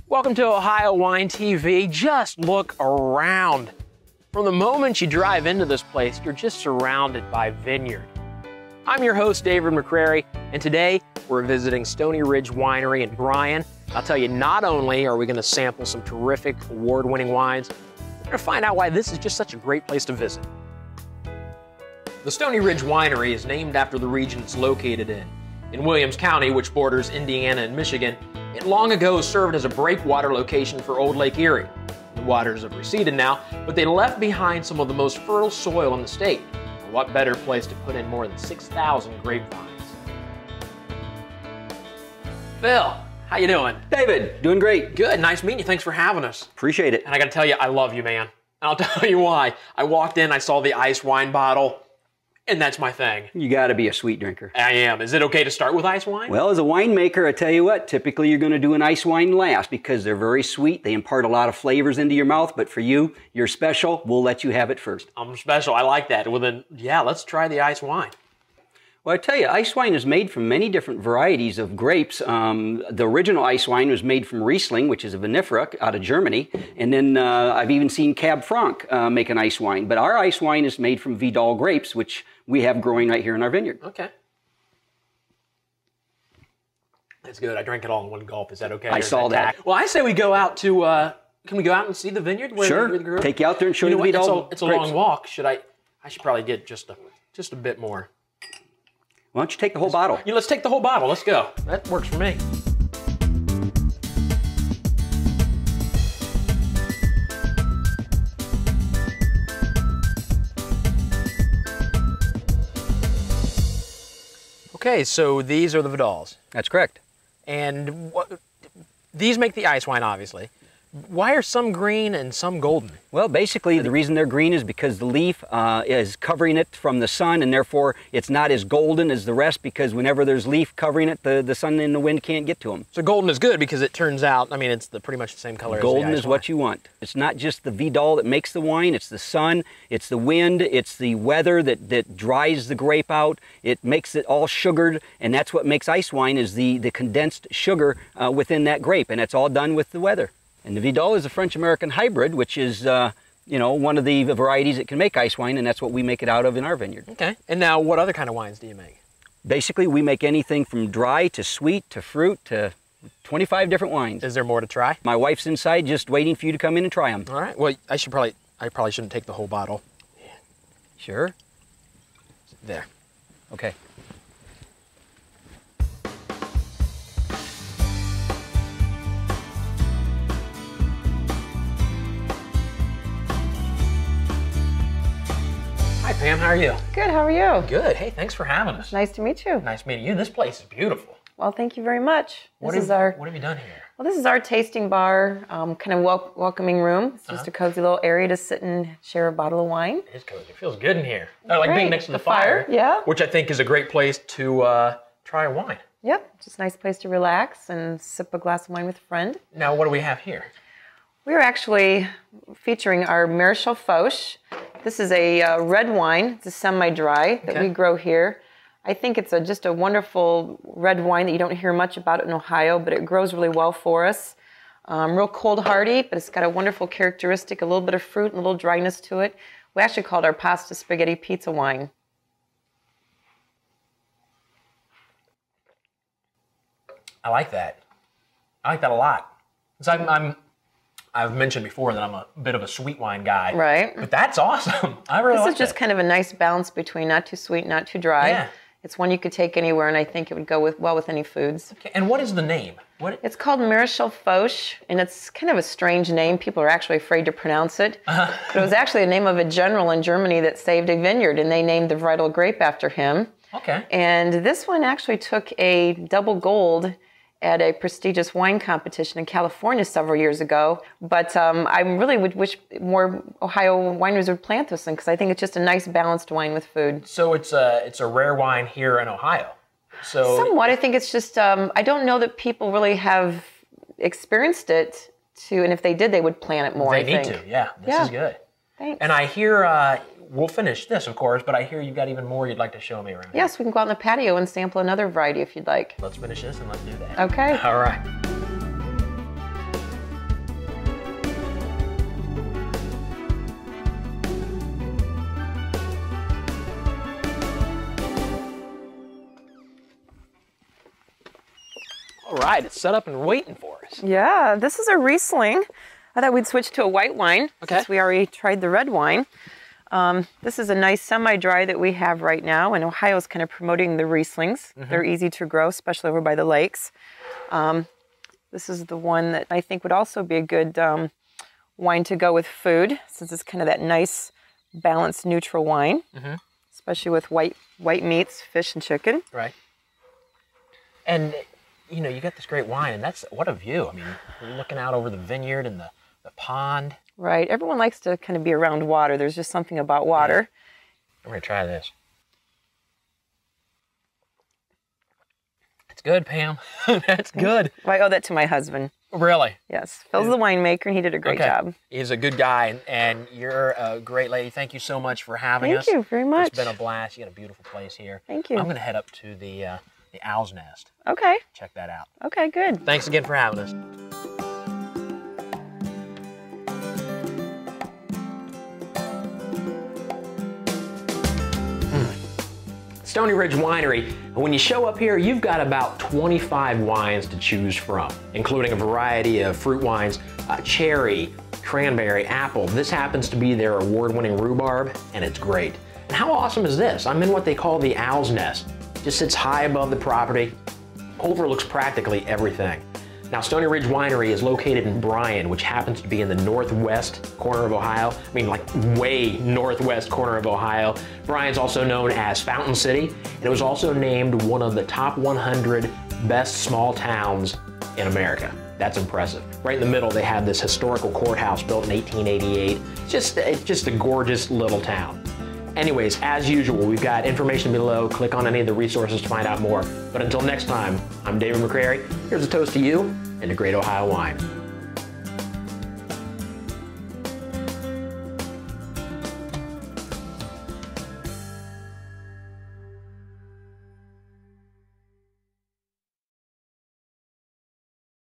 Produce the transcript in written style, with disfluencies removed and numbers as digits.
Welcome to Ohio Wine TV. Just look around. From the moment you drive into this place, you're just surrounded by vineyard. I'm your host, David McCrary, and today we're visiting Stoney Ridge Winery in Bryan. I'll tell you, not only are we going to sample some terrific award-winning wines, we're going to find out why this is just such a great place to visit. The Stoney Ridge Winery is named after the region it's located in. In Williams County, which borders Indiana and Michigan, it long ago served as a breakwater location for old Lake Erie. The waters have receded now, but they left behind some of the most fertile soil in the state. And what better place to put in more than 6,000 grapevines? Phil, how you doing? David, doing great. Good, nice meeting you. Thanks for having us. Appreciate it. And I gotta tell you, I love you, man. And I'll tell you why. I walked in, I saw the ice wine bottle, and that's my thing. You gotta be a sweet drinker. I am. Is it okay to start with ice wine? Well, as a winemaker, I tell you what, typically you're gonna do an ice wine last because they're very sweet. They impart a lot of flavors into your mouth, but for you, you're special. We'll let you have it first. I'm special. I like that. Well then, yeah, let's try the ice wine. Well, I tell you, ice wine is made from many different varieties of grapes. The original ice wine was made from Riesling, which is a vinifera out of Germany. And then I've even seen Cab Franc make an ice wine. But our ice wine is made from Vidal grapes, which we have growing right here in our vineyard. Okay. That's good. I drank it all in one gulp. Is that okay? I saw that. Well, I say we go out to, can we go out and see the vineyard? Sure. Take you out there and show you the Vidal It's a long walk. I should probably get just a bit more. Why don't you take the whole bottle? Yeah, let's take the whole bottle. Let's go. That works for me. Okay, so these are the Vidals. That's correct. And these make the ice wine, obviously. Why are some green and some golden? Well, basically, the reason they're green is because the leaf is covering it from the sun, and therefore it's not as golden as the rest because whenever there's leaf covering it, the sun and the wind can't get to them. So golden is good because it turns out, I mean, it's pretty much the same color as the ice wine. Golden is what you want. It's not just the Vidal that makes the wine, it's the sun, it's the wind, it's the weather that dries the grape out. It makes it all sugared, and that's what makes ice wine is the condensed sugar within that grape, and it's all done with the weather. And the Vidal is a French-American hybrid, which is, one of the varieties that can make ice wine, and that's what we make it out of in our vineyard. Okay. And now, what other kind of wines do you make? Basically, we make anything from dry to sweet to fruit to 25 different wines. Is there more to try? My wife's inside just waiting for you to come in and try them. All right. Well, I probably shouldn't take the whole bottle. Yeah. Sure. There. Okay. Hi, Pam. How are you? Good. How are you? Good. Hey, thanks for having us. Nice to meet you. Nice meeting you. This place is beautiful. Well, thank you very much. What have you done here? Well, this is our tasting bar, kind of welcoming room. It's just a cozy little area to sit and share a bottle of wine. It is cozy. It feels good in here. I like being next to the fire. Yeah. Which I think is a great place to try a wine. Yep. Just a nice place to relax and sip a glass of wine with a friend. Now, what do we have here? We're actually featuring our Marechal Foch. This is a red wine. It's a semi-dry that we grow here. I think it's just a wonderful red wine that you don't hear much about in Ohio, but it grows really well for us. Real cold hardy, but it's got a wonderful characteristic, a little bit of fruit and a little dryness to it. We actually call it our pasta spaghetti pizza wine. I like that. I like that a lot. So I've mentioned before that I'm a bit of a sweet wine guy. Right. But that's awesome. I really like This is just kind of a nice balance between not too sweet, not too dry. Yeah. It's one you could take anywhere, and I think it would go well with any foods. Okay. And what is the name? It's called Marechal Foch, and it's kind of a strange name. People are actually afraid to pronounce it. But it was actually the name of a general in Germany that saved a vineyard, and they named the varietal grape after him. Okay. And this one actually took a double gold at a prestigious wine competition in California several years ago. But I really would wish more Ohio wineries would plant this one because I think it's just a nice balanced wine with food. So it's a rare wine here in Ohio. So somewhat. I think it's just, I don't know that people really have experienced it and if they did, they would plant it more, They need to, yeah. This is good. Thanks. And I hear, we'll finish this, of course, but I hear you've got even more you'd like to show me around here. Yes, we can go out on the patio and sample another variety if you'd like. Let's finish this and let's do that. Okay. All right. right, it's set up and waiting for us. Yeah, this is a Riesling. I thought we'd switch to a white wine since we already tried the red wine. This is a nice semi-dry that we have right now, and Ohio's kind of promoting the Rieslings. They're easy to grow, especially over by the lakes. This is the one that I think would also be a good wine to go with food, since it's kind of that nice, balanced, neutral wine, especially with white meats, fish and chicken. Right. And, you know, you got this great wine, and that's, what a view. I mean, you're looking out over the vineyard and the pond. Right. Everyone likes to kind of be around water. There's just something about water. I'm going to try this. It's good, Pam. That's good. Well, I owe that to my husband. Really? Yes. Phil's the winemaker, and he did a great job. He's a good guy, and you're a great lady. Thank you so much for having us. Thank you very much. It's been a blast. You got a beautiful place here. Thank you. I'm going to head up to the Owl's Nest. Okay. Check that out. Okay, good. Thanks again for having us. Stoney Ridge Winery. And when you show up here, you've got about 25 wines to choose from, including a variety of fruit wines, cherry, cranberry, apple. This happens to be their award-winning rhubarb, and it's great. And how awesome is this? I'm in what they call the Owl's Nest. It just sits high above the property, overlooks practically everything. Now, Stoney Ridge Winery is located in Bryan, which happens to be in the northwest corner of Ohio. I mean, like way northwest corner of Ohio. Bryan's also known as Fountain City, and it was also named one of the top 100 best small towns in America. That's impressive. Right in the middle, they have this historical courthouse built in 1888. It's just a gorgeous little town. Anyways, as usual, we've got information below. Click on any of the resources to find out more. But until next time, I'm David McCrary. Here's a toast to you and a great Ohio wine.